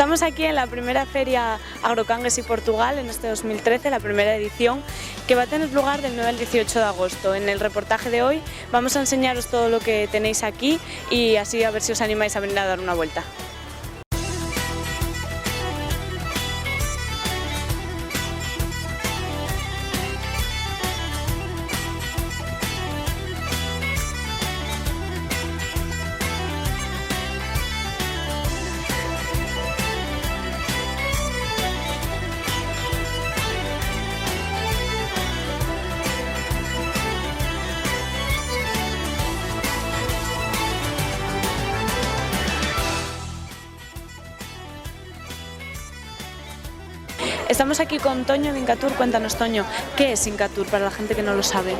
Estamos aquí en la primera Feria Agrocangues y Portugal en este 2013, la primera edición, que va a tener lugar del 9 al 18 de agosto. En el reportaje de hoy vamos a enseñaros todo lo que tenéis aquí y así a ver si os animáis a venir a dar una vuelta. Estamos aquí con Toño de Incatur. Cuéntanos, Toño, ¿qué es Incatur para la gente que no lo sabe?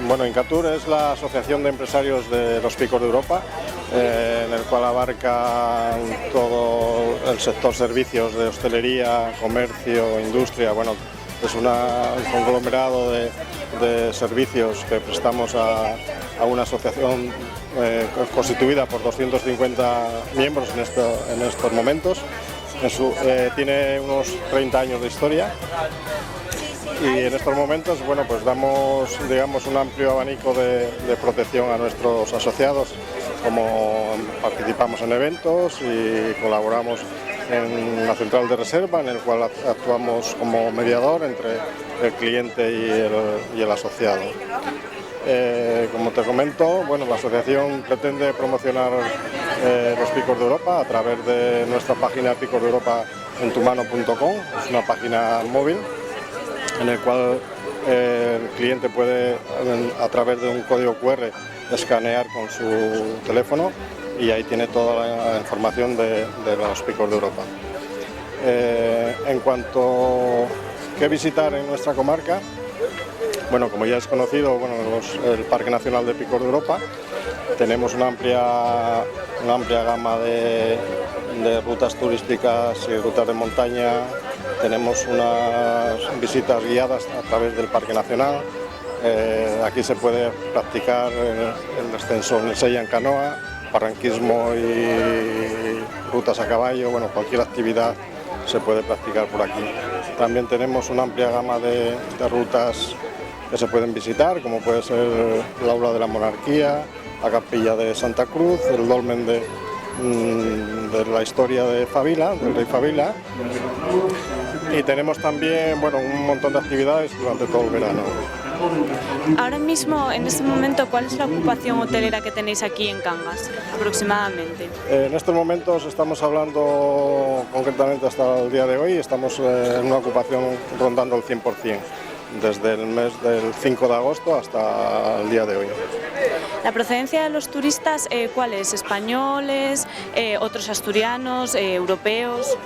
Bueno, Incatur es la Asociación de Empresarios de los Picos de Europa, en el cual abarca todo el sector servicios de hostelería, comercio, industria. Bueno, es un conglomerado de servicios que prestamos a una asociación constituida por 250 miembros en estos momentos. Tiene unos 30 años de historia y en estos momentos, bueno, pues damos, digamos, un amplio abanico de protección a nuestros asociados, como participamos en eventos y colaboramos en una central de reserva en el cual actuamos como mediador entre el cliente y el asociado. Como te comento, bueno, la asociación pretende promocionar los Picos de Europa a través de nuestra página picosdeeuropaentumano.com. Es una página móvil en el cual el cliente puede, a través de un código QR, escanear con su teléfono y ahí tiene toda la información de los Picos de Europa. En cuanto a qué visitar en nuestra comarca, bueno, como ya es conocido, bueno, el Parque Nacional de Picos de Europa, tenemos una amplia gama de rutas turísticas y rutas de montaña. Tenemos unas visitas guiadas a través del Parque Nacional. Aquí se puede practicar el descenso en el sella en canoa, barranquismo y rutas a caballo. Bueno, cualquier actividad se puede practicar por aquí. También tenemos una amplia gama de rutas que se pueden visitar, como puede ser el Aula de la Monarquía, la Capilla de Santa Cruz, el dolmen de la historia de Fabila, del rey Fabila, y tenemos también, bueno, un montón de actividades durante todo el verano. Ahora mismo, en este momento, ¿cuál es la ocupación hotelera que tenéis aquí en Cangas, aproximadamente? En estos momentos estamos hablando concretamente hasta el día de hoy, estamos en una ocupación rondando el 100%. Desde el mes del 5 de agosto hasta el día de hoy. ¿La procedencia de los turistas cuál es? ¿Españoles, otros asturianos, europeos?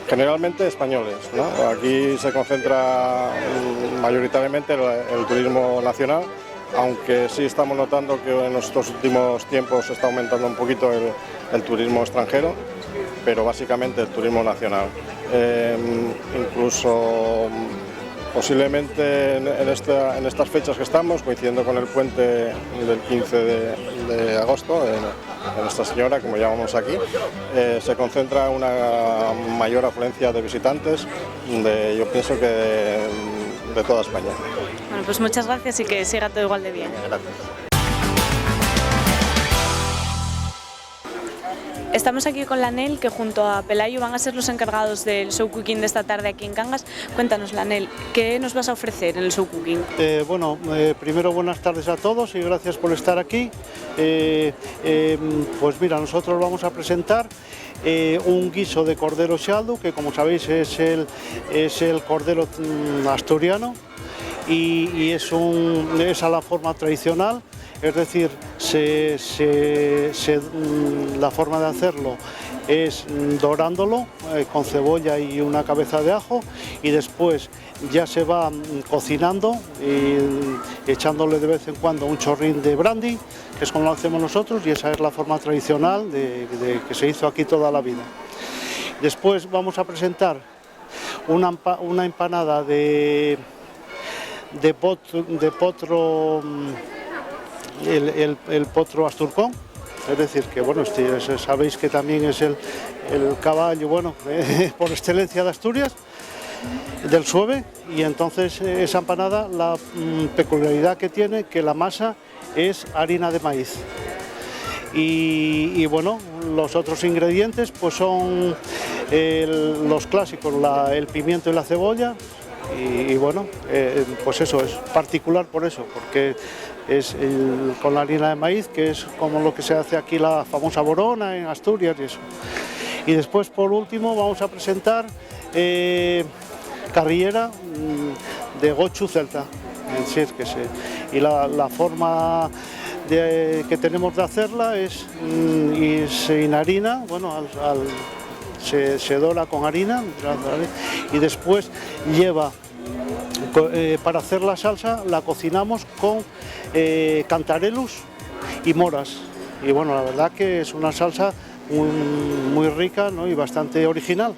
Generalmente españoles, ¿no? Aquí se concentra mayoritariamente el turismo nacional, aunque sí estamos notando que en estos últimos tiempos está aumentando un poquito el turismo extranjero, pero básicamente el turismo nacional. Incluso posiblemente en estas fechas que estamos, coincidiendo con el puente del 15 de agosto, en Nuestra Señora, como llamamos aquí, se concentra una mayor afluencia de visitantes, yo pienso que de toda España. Bueno, pues muchas gracias y que siga todo igual de bien. Gracias. Estamos aquí con la NEL, que junto a Pelayo van a ser los encargados del show cooking de esta tarde aquí en Cangas. Cuéntanos, la NEL, ¿qué nos vas a ofrecer en el show cooking? Primero buenas tardes a todos y gracias por estar aquí. Pues mira, nosotros vamos a presentar un guiso de cordero xaldo, que como sabéis es el cordero asturiano y es a la forma tradicional. Es decir, la forma de hacerlo es dorándolo con cebolla y una cabeza de ajo, y después ya se va cocinando y echándole de vez en cuando un chorrín de brandy, que es como lo hacemos nosotros, y esa es la forma tradicional que se hizo aquí toda la vida. Después vamos a presentar una empanada de potro, el potro asturcón, es decir, que bueno, sabéis que también es el caballo, bueno, por excelencia de Asturias, del Sueve, y entonces esa empanada, la peculiaridad que tiene, que la masa es harina de maíz. Y bueno, los otros ingredientes pues son los clásicos, el pimiento y la cebolla, y bueno, pues eso es particular por eso, porque es con la harina de maíz, que es como lo que se hace aquí la famosa borona en Asturias y eso. Y después, por último, vamos a presentar carrillera de gochu celta, es decir, y la forma que tenemos de hacerla es sin harina, bueno, se dora con harina, y después lleva, para hacer la salsa, la cocinamos con cantarellus y moras, y bueno, la verdad que es una salsa muy rica, ¿no? Y bastante original.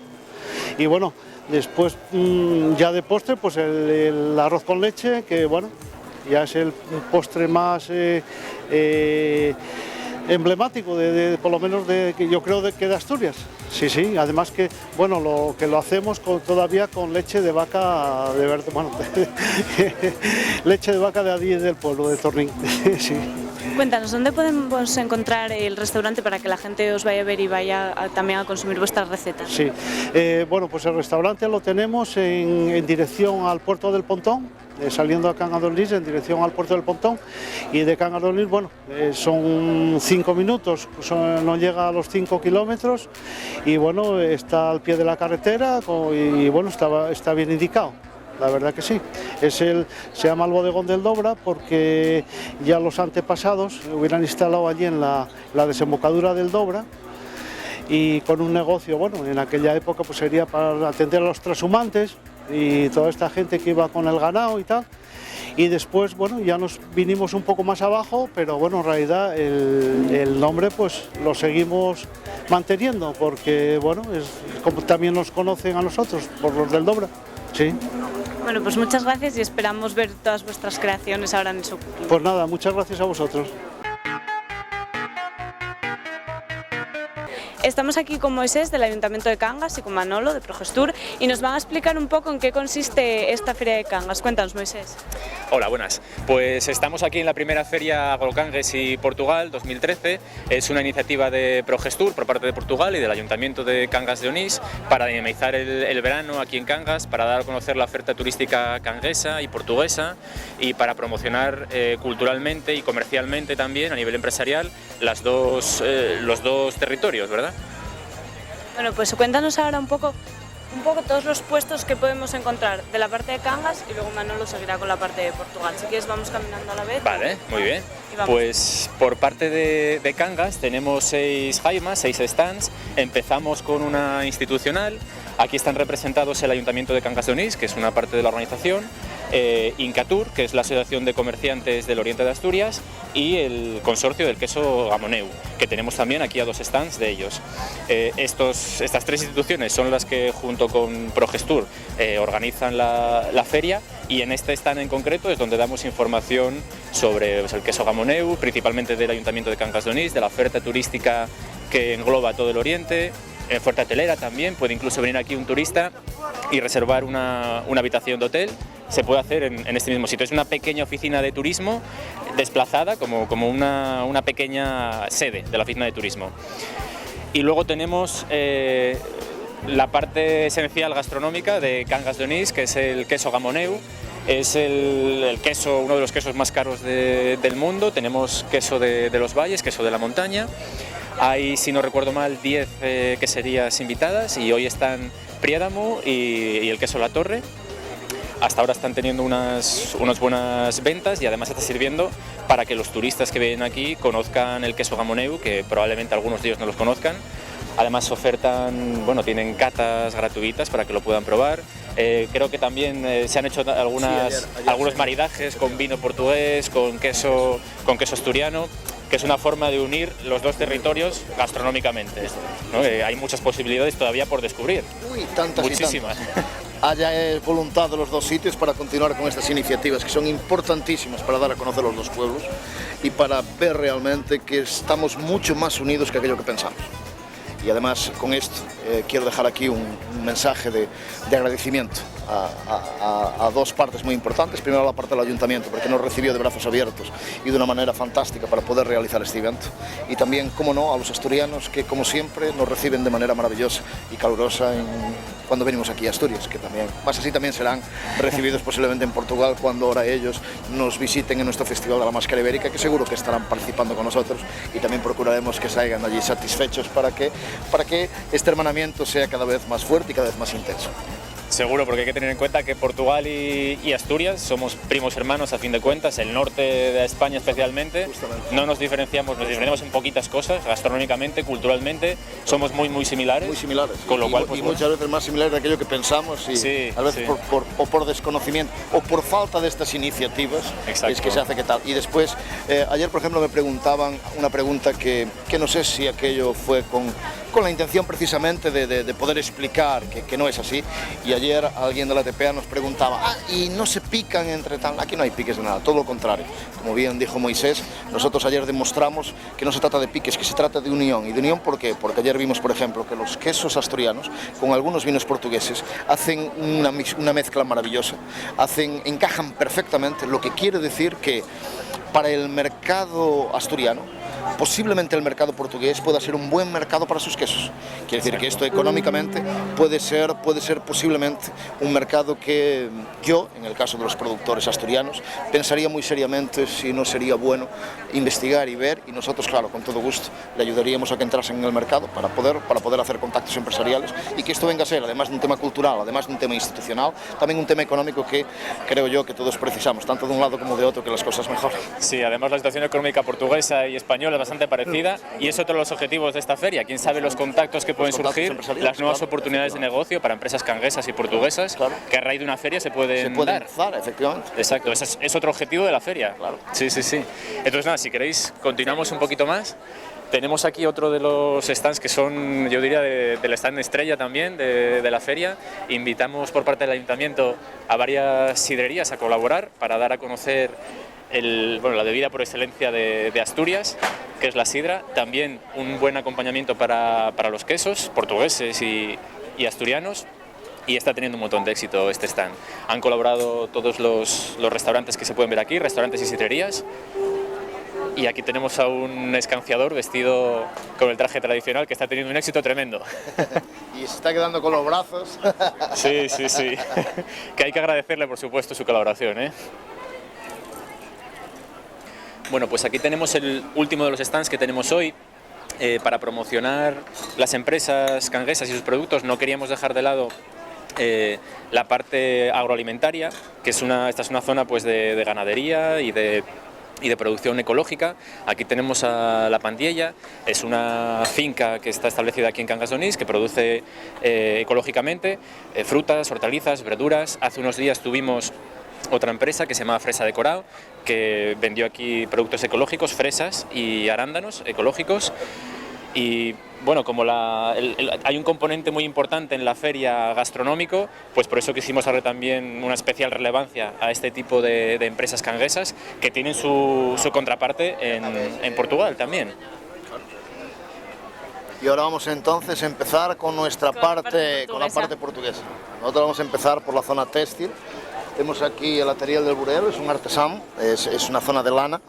Y bueno, después ya de postre, pues el arroz con leche, que bueno, ya es el postre más emblemático por lo menos yo creo que de Asturias. Sí, además que bueno, lo hacemos todavía con leche de vaca de verde, bueno, leche de vaca de allí del pueblo de Tornín. Sí. Cuéntanos, ¿dónde podemos encontrar el restaurante para que la gente os vaya a ver y vaya también a consumir vuestras recetas? Sí, bueno, pues el restaurante lo tenemos en dirección al puerto del Pontón, saliendo a Cangas de Onís en dirección al puerto del Pontón, y de Cangas de Onís, bueno, son 5 minutos, no llega a los 5 kilómetros, y bueno, está al pie de la carretera y bueno, está bien indicado. La verdad que sí, se llama el Bodegón del Dobra porque ya los antepasados hubieran instalado allí en la desembocadura del Dobra, y con un negocio, bueno, en aquella época pues sería para atender a los trashumantes y toda esta gente que iba con el ganado y tal. Y después, bueno, ya nos vinimos un poco más abajo, pero bueno, en realidad el nombre pues lo seguimos manteniendo porque, bueno, como también nos conocen a nosotros por los del Dobra. Sí. Bueno, pues muchas gracias y esperamos ver todas vuestras creaciones ahora en el Sucuquín. Pues nada, muchas gracias a vosotros. Estamos aquí con Moisés del Ayuntamiento de Cangas y con Manolo de Progestur y nos van a explicar un poco en qué consiste esta Feria de Cangas. Cuéntanos, Moisés. Hola, buenas. Pues estamos aquí en la primera Feria Agrocangas y Portugal 2013. Es una iniciativa de Progestur por parte de Portugal y del Ayuntamiento de Cangas de Onís para dinamizar el verano aquí en Cangas, para dar a conocer la oferta turística canguesa y portuguesa y para promocionar culturalmente y comercialmente también a nivel empresarial los dos territorios, ¿verdad? Bueno, pues cuéntanos ahora un poco todos los puestos que podemos encontrar de la parte de Cangas y luego Manolo seguirá con la parte de Portugal. Si quieres vamos caminando a la vez. Vale, muy bien. Pues por parte de Cangas tenemos 6 jaimas, 6 stands. Empezamos con una institucional. Aquí están representados el Ayuntamiento de Cangas de Onís, que es una parte de la organización, Incatur, que es la Asociación de Comerciantes del Oriente de Asturias, y el Consorcio del Queso Gamoneu, que tenemos también aquí a 2 stands de ellos. Estas 3 instituciones son las que junto con Progestur organizan la feria, y en este stand en concreto es donde damos información sobre el queso Gamoneu, principalmente del Ayuntamiento de Cangas de Onís, de la oferta turística que engloba todo el Oriente. Oferta hotelera también, puede incluso venir aquí un turista y reservar una habitación de hotel. Se puede hacer en este mismo sitio. Es una pequeña oficina de turismo desplazada como una pequeña sede de la oficina de turismo. Y luego tenemos la parte esencial gastronómica de Cangas de Onís, que es el queso Gamoneu. Es el queso, uno de los quesos más caros del mundo. Tenemos queso de los valles, queso de la montaña. Hay, si no recuerdo mal, 10 queserías invitadas y hoy están Priédamo y el queso La Torre. Hasta ahora están teniendo unas buenas ventas y además está sirviendo para que los turistas que vienen aquí conozcan el queso Gamoneu, que probablemente algunos de ellos no los conozcan. Además ofertan, bueno, tienen catas gratuitas para que lo puedan probar. Creo que también se han hecho algunos maridajes con vino portugués, con queso asturiano, que es una forma de unir los dos territorios gastronómicamente, ¿no? Hay muchas posibilidades todavía por descubrir. Uy, tantas muchísimas. Y tantas. Haya voluntad de los dos sitios para continuar con estas iniciativas que son importantísimas para dar a conocer los dos pueblos y para ver realmente que estamos mucho más unidos que aquello que pensamos. Y además con esto quiero dejar aquí un mensaje de agradecimiento a dos partes muy importantes. Primero a la parte del ayuntamiento, porque nos recibió de brazos abiertos y de una manera fantástica para poder realizar este evento. Y también, como no, a los asturianos que como siempre nos reciben de manera maravillosa y calurosa cuando venimos aquí a Asturias, que también, más así también serán recibidos posiblemente en Portugal cuando ahora ellos nos visiten en nuestro Festival de la Máscara Ibérica, que seguro que estarán participando con nosotros, y también procuraremos que salgan allí satisfechos para que este hermanamiento sea cada vez más fuerte y cada vez más intenso. Seguro, porque hay que tener en cuenta que Portugal y Asturias somos primos hermanos a fin de cuentas, el norte de España especialmente. Justamente. No nos diferenciamos en poquitas cosas, gastronómicamente, culturalmente, somos muy similares. Muy similares. Con lo cual, pues, muchas veces más similares de aquello que pensamos y sí, a veces sí. por desconocimiento o por falta de estas iniciativas. Exacto. Es que se hace que tal. Y después, ayer por ejemplo me preguntaban una pregunta que no sé si aquello fue con la intención precisamente de poder explicar que no es así. Y ayer alguien de la TPA nos preguntaba, ¿y no se pican entre tal? Aquí no hay piques de nada, todo lo contrario. Como bien dijo Moisés, nosotros ayer demostramos que no se trata de piques, que se trata de unión. ¿Y de unión por qué? Porque ayer vimos, por ejemplo, que los quesos asturianos, con algunos vinos portugueses, hacen una mezcla maravillosa, encajan perfectamente, lo que quiere decir que para el mercado asturiano, posiblemente el mercado portugués pueda ser un buen mercado para sus quesos. Quiere decir que esto económicamente puede ser posiblemente un mercado que yo, en el caso de los productores asturianos, pensaría muy seriamente si no sería bueno investigar y ver, y nosotros, claro, con todo gusto, le ayudaríamos a que entrasen en el mercado para poder hacer contactos empresariales y que esto venga a ser, además de un tema cultural, además de un tema institucional, también un tema económico que creo yo que todos precisamos, tanto de un lado como de otro, que las cosas mejoren. Sí, además la situación económica portuguesa y española es bastante parecida y es otro de los objetivos de esta feria. Quién sabe los contactos que pueden surgir, las nuevas oportunidades de negocio para empresas canguesas y portuguesas, que a raíz de una feria se pueden dar. Efectivamente. Exacto, es otro objetivo de la feria. Claro. Sí. Entonces nada, si queréis continuamos un poquito más. Tenemos aquí otro de los stands que son, yo diría, del stand estrella también de la feria. Invitamos por parte del ayuntamiento a varias sidrerías a colaborar para dar a conocer la bebida por excelencia de Asturias, que es la sidra. También un buen acompañamiento para los quesos portugueses y asturianos. Y está teniendo un montón de éxito este stand. Han colaborado todos los restaurantes que se pueden ver aquí, restaurantes y sidrerías. Y aquí tenemos a un escanciador vestido con el traje tradicional que está teniendo un éxito tremendo. Y se está quedando con los brazos. Sí. Que hay que agradecerle, por supuesto, su colaboración, ¿eh? Bueno, pues aquí tenemos el último de los stands que tenemos hoy. Para promocionar las empresas canguesas y sus productos no queríamos dejar de lado la parte agroalimentaria, que esta es una zona pues de ganadería y de producción ecológica. Aquí tenemos a La Pandiella, es una finca que está establecida aquí en Cangas de Onís, que produce ecológicamente frutas, hortalizas, verduras. Hace unos días tuvimos otra empresa que se llama Fresa Decorado, que vendió aquí productos ecológicos, fresas y arándanos ecológicos. Y bueno, como hay un componente muy importante en la feria gastronómico, pues por eso quisimos darle también una especial relevancia a este tipo de empresas canguesas que tienen su contraparte en Portugal también. Y ahora vamos entonces a empezar con nuestra parte, con la parte portuguesa. Nosotros vamos a empezar por la zona téxtil. Tenemos aquí el Atelier del Burel, es un artesano, es una zona de lana,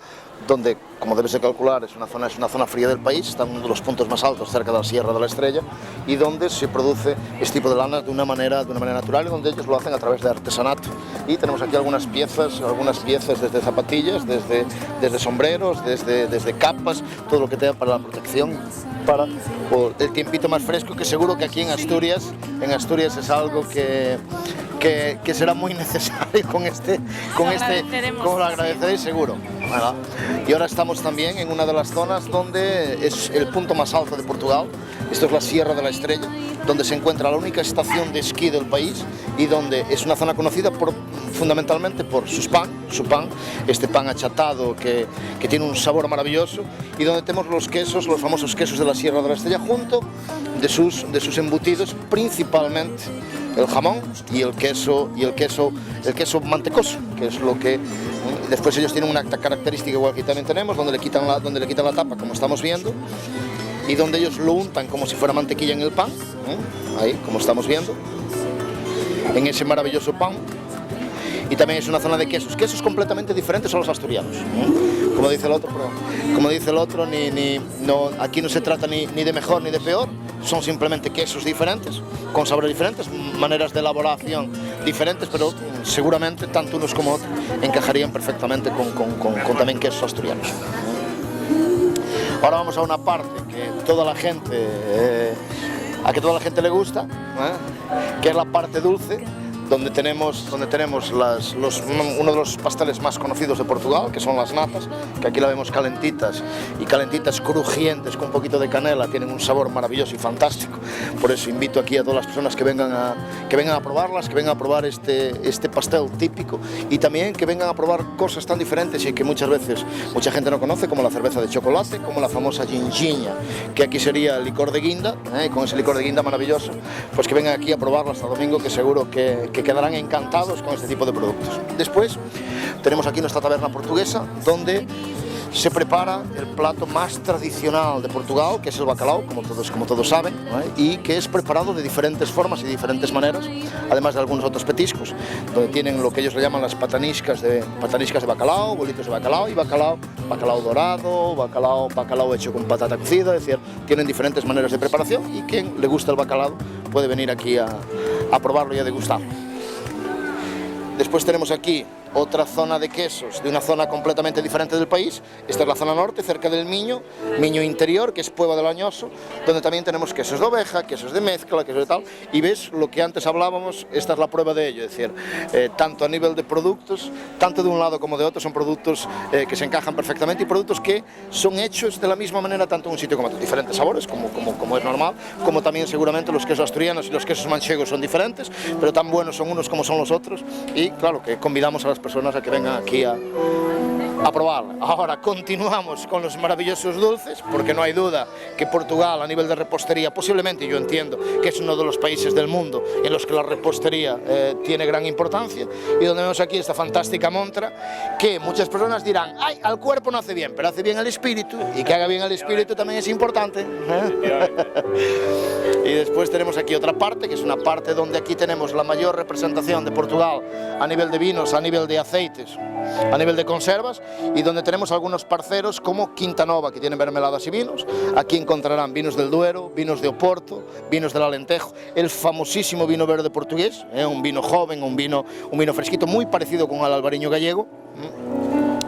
donde, como debes de calcular, es una zona fría del país, está en uno de los puntos más altos, cerca de la Sierra de la Estrella, y donde se produce este tipo de lana de una manera natural, y donde ellos lo hacen a través de artesanato. Y tenemos aquí algunas piezas desde zapatillas, desde sombreros, desde capas, todo lo que tenga para la protección, para el tiempito más fresco, que seguro que aquí en Asturias es algo que será muy necesario con lo agradeceréis seguro. Voilà. Y ahora estamos también en una de las zonas donde es el punto más alto de Portugal. Esto es la Sierra de la Estrella, donde se encuentra la única estación de esquí del país y donde es una zona conocida fundamentalmente por su pan, este pan achatado que tiene un sabor maravilloso, y donde tenemos los famosos quesos de la Sierra de la Estrella, junto de sus embutidos, principalmente el jamón y el queso mantecoso, que es lo que después ellos tienen una característica igual que también tenemos, donde le quitan la tapa, como estamos viendo, y donde ellos lo untan como si fuera mantequilla en el pan, ahí, como estamos viendo, en ese maravilloso pan. Y también es una zona de quesos completamente diferentes a los asturianos. Como dice el otro, aquí no se trata ni de mejor ni de peor, son simplemente quesos diferentes, con sabores diferentes, maneras de elaboración diferentes, pero seguramente tanto unos como otros encajarían perfectamente con también quesos asturianos. Ahora vamos a una parte que toda la gente, le gusta, que es la parte dulce, donde tenemos uno de los pasteles más conocidos de Portugal, que son las natas, que aquí la vemos calentitas crujientes con un poquito de canela, tienen un sabor maravilloso y fantástico. Por eso invito aquí a todas las personas que vengan a probarlas, que vengan a probar este pastel típico, y también que vengan a probar cosas tan diferentes y que muchas veces mucha gente no conoce, como la cerveza de chocolate, como la famosa gingiña, que aquí sería el licor de guinda, con ese licor de guinda maravilloso, pues que vengan aquí a probarlo hasta domingo, que seguro que quedarán encantados con este tipo de productos. Después tenemos aquí nuestra taberna portuguesa, donde se prepara el plato más tradicional de Portugal, que es el bacalao, como todos saben, y que es preparado de diferentes formas y diferentes maneras, además de algunos otros petiscos, donde tienen lo que ellos le llaman las pataniscas de bacalao, bolitos de bacalao y bacalao dorado, bacalao hecho con patata cocida, es decir, tienen diferentes maneras de preparación, y quien le gusta el bacalao puede venir aquí a probarlo y a degustarlo. Después tenemos aquí otra zona de quesos, de una zona completamente diferente del país. Esta es la zona norte, cerca del Miño interior, que es Puebla del Añoso, donde también tenemos quesos de oveja, quesos de mezcla, quesos de tal, y ves lo que antes hablábamos, esta es la prueba de ello, es decir, tanto a nivel de productos, tanto de un lado como de otro, son productos que se encajan perfectamente, y productos que son hechos de la misma manera tanto en un sitio como en otro, diferentes sabores, como es normal, como también seguramente los quesos asturianos y los quesos manchegos son diferentes, pero tan buenos son unos como son los otros, y claro que convidamos a las personas a que vengan aquí a probarla. Ahora continuamos con los maravillosos dulces, porque no hay duda que Portugal a nivel de repostería, posiblemente yo entiendo que es uno de los países del mundo en los que la repostería tiene gran importancia, y donde vemos aquí esta fantástica montra, que muchas personas dirán, ay, al cuerpo no hace bien, pero hace bien al espíritu, y que haga bien al espíritu también es importante. Y después tenemos aquí otra parte, que es una parte donde aquí tenemos la mayor representación de Portugal a nivel de vinos, a nivel de aceites, a nivel de conservas, y donde tenemos algunos parceros como Quinta Nova, que tienen mermeladas y vinos. Aquí encontrarán vinos del Duero, vinos de Oporto, vinos del Alentejo, el famosísimo vino verde portugués, un vino joven, un vino fresquito, muy parecido con el albariño gallego,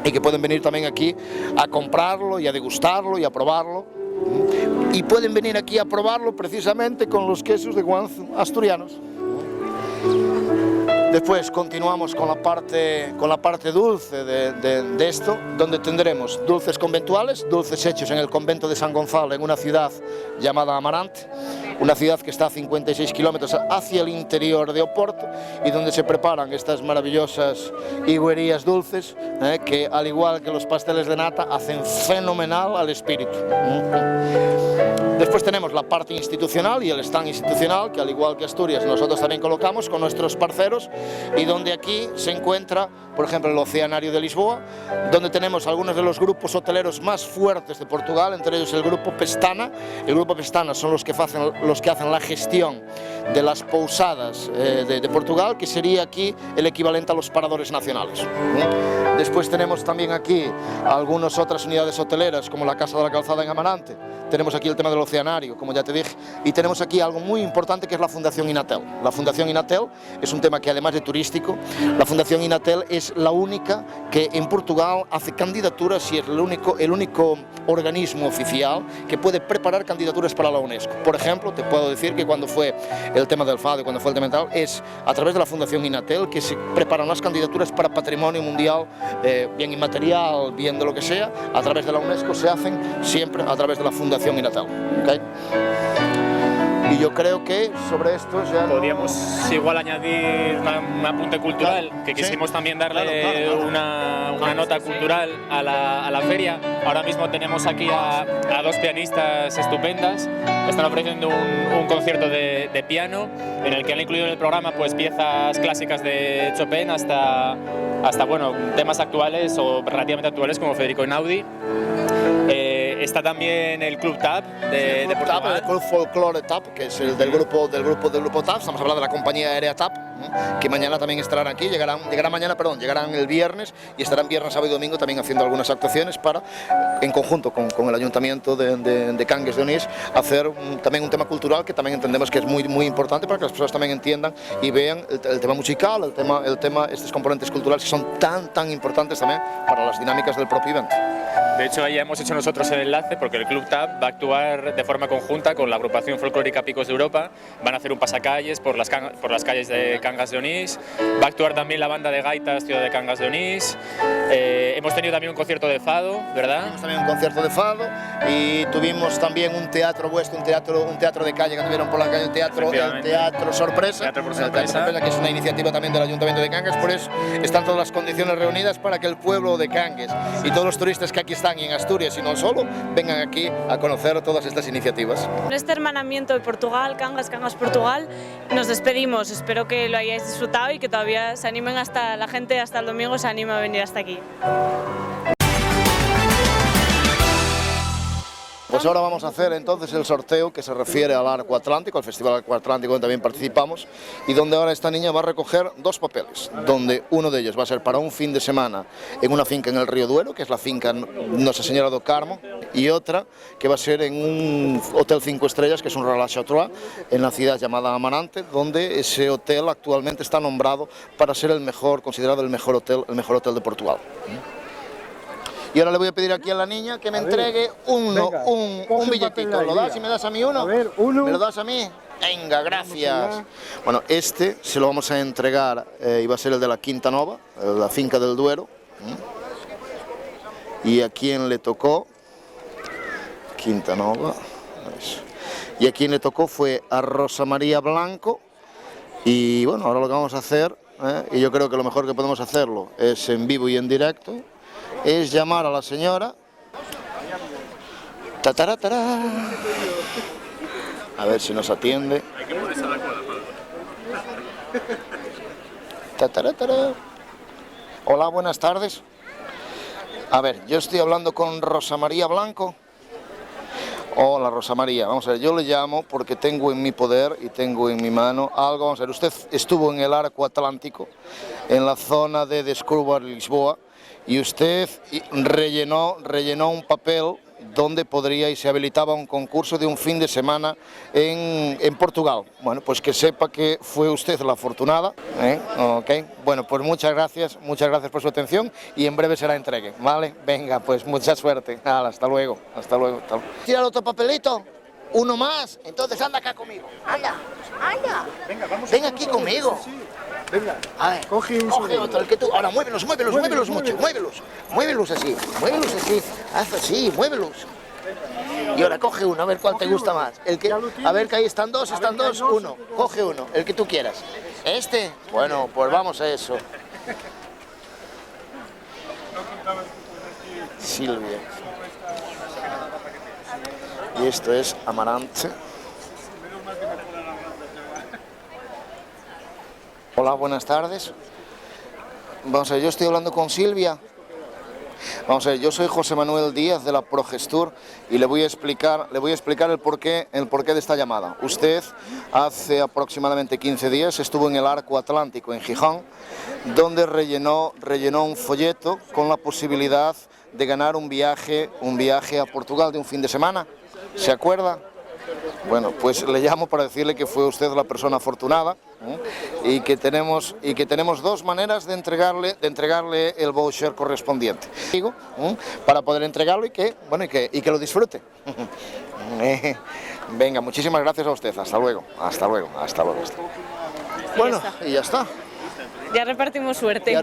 y que pueden venir también aquí a comprarlo y a degustarlo y a probarlo. Y pueden venir aquí a probarlo precisamente con los quesos de Guanzo asturianos. Después continuamos con la parte dulce de esto, donde tendremos dulces conventuales, dulces hechos en el convento de San Gonzalo, en una ciudad llamada Amarante, una ciudad que está a 56 kilómetros hacia el interior de Oporto, y donde se preparan estas maravillosas higuerías dulces, que al igual que los pasteles de nata hacen fenomenal al espíritu. Después tenemos la parte institucional y el stand institucional, que al igual que Asturias nosotros también colocamos con nuestros parceros, y donde aquí se encuentra, por ejemplo, el Oceanario de Lisboa, donde tenemos algunos de los grupos hoteleros más fuertes de Portugal, entre ellos el Grupo Pestana. El Grupo Pestana son los que hacen la gestión de las pousadas de Portugal, que sería aquí el equivalente a los paradores nacionales. Después tenemos también aquí algunas otras unidades hoteleras, como la Casa de la Calzada en Amarante. Tenemos aquí el tema del Oceanario, como ya te dije, y tenemos aquí algo muy importante, que es la Fundación Inatel. La Fundación Inatel es un tema que, además de turístico, la Fundación Inatel es la única que en Portugal hace candidaturas, y es el único organismo oficial que puede preparar candidaturas para la UNESCO. Por ejemplo, te puedo decir que cuando fue el tema del Fado y cuando fue el tema tal, es a través de la Fundación Inatel que se preparan las candidaturas para patrimonio mundial, bien inmaterial, bien de lo que sea, a través de la UNESCO se hacen siempre a través de la Fundación Inatel. ¿Okay? Y yo creo que sobre esto ya podríamos igual añadir un apunte cultural, que quisimos también darle una nota cultural a la feria. Ahora mismo tenemos aquí a dos pianistas estupendas, están ofreciendo un concierto de piano, en el que han incluido en el programa pues piezas clásicas de Chopin hasta bueno, temas actuales o relativamente actuales como Federico Einaudi. Está también el Club TAP de Portugal. El Club Folklore TAP, que es el del grupo TAP. Estamos hablando de la compañía aérea TAP, que mañana también estarán aquí. Llegarán el viernes y estarán viernes, sábado y domingo también haciendo algunas actuaciones para, en conjunto con el Ayuntamiento de Cangas de Onís, hacer también un tema cultural que también entendemos que es muy importante para que las personas también entiendan y vean el tema musical, el tema, estos componentes culturales que son tan importantes también para las dinámicas del propio evento. De hecho, ahí hemos hecho nosotros el enlace porque el Club TAP va a actuar de forma conjunta con la agrupación folclórica Picos de Europa. Van a hacer un pasacalles por las calles de Cangas de Onís. Va a actuar también la banda de gaitas Ciudad de Cangas de Onís. Hemos tenido también un concierto de fado, ¿verdad? Tuvimos también un concierto de fado y tuvimos también un teatro vuestro, un teatro de calle que tuvieron por la calle, el teatro Sorpresa. Teatro por Sorpresa, que es una iniciativa también del Ayuntamiento de Cangas. Por eso están todas las condiciones reunidas para que el pueblo de Cangas y todos los turistas que aquí están y en Asturias y no solo, vengan aquí a conocer todas estas iniciativas. Con este hermanamiento de Portugal, Cangas Portugal, nos despedimos. Espero que lo hayáis disfrutado y que todavía se animen la gente hasta el domingo se anima a venir hasta aquí. Pues ahora vamos a hacer entonces el sorteo que se refiere al Arco Atlántico, al Festival Arco Atlántico donde también participamos, y donde ahora esta niña va a recoger dos papeles, donde uno de ellos va a ser para un fin de semana en una finca en el Río Duero, que es la finca Nuestra Señora do Carmo, y otra que va a ser en un hotel 5 estrellas, que es un Relais Chateau, en la ciudad llamada Amarante, donde ese hotel actualmente está nombrado para ser considerado el mejor hotel de Portugal. Y ahora le voy a pedir aquí a la niña que me entregue un billetito. ¿Lo das y me das a mí uno? A ver, uno. ¿Me lo das a mí? Venga, gracias. Bueno, este se lo vamos a entregar, iba a ser el de la Quinta Nova, la finca del Duero. Y a quien le tocó, Quinta Nova, y a quien le tocó fue a Rosa María Blanco. Y bueno, ahora lo que vamos a hacer, y yo creo que lo mejor que podemos hacerlo es en vivo y en directo, es llamar a la señora. Tataratara. A ver si nos atiende. Tataratara. Hola, buenas tardes. A ver, yo estoy hablando con Rosa María Blanco. Hola, Rosa María. Vamos a ver, yo le llamo porque tengo en mi poder y tengo en mi mano algo. Vamos a ver, usted estuvo en el Arco Atlántico, en la zona de Descubrir Lisboa, y usted rellenó un papel donde podría y se habilitaba un concurso de un fin de semana en Portugal. Bueno, pues que sepa que fue usted la afortunada. Okay. Bueno, pues muchas gracias por su atención y en breve será entregue, ¿vale? Venga, pues mucha suerte. Hasta luego, hasta luego. Tira el otro papelito. Uno más, entonces anda acá conmigo. Anda. Ven aquí conmigo. Venga, a ver, coge otro, el que tú. Ahora muévelos mucho, muévelos así, haz así, muévelos. Y ahora coge uno, a ver cuál te gusta más. A ver que ahí están dos, uno. Coge uno, el que tú quieras. ¿Este? Bueno, pues vamos a eso. Silvia. Y esto es Amarante. Hola, buenas tardes. Vamos a ver, yo estoy hablando con Silvia. Vamos a ver, yo soy José Manuel Díaz de la Progestur y le voy a explicar el porqué de esta llamada. Usted hace aproximadamente 15 días estuvo en el Arco Atlántico en Gijón, donde rellenó un folleto con la posibilidad de ganar un viaje a Portugal de un fin de semana. ¿Se acuerda? Bueno, pues le llamo para decirle que fue usted la persona afortunada, y que tenemos dos maneras de entregarle el voucher correspondiente. Para poder entregarlo y que lo disfrute. Venga, muchísimas gracias a usted. Hasta luego. Bueno, y ya está. Ya repartimos suerte.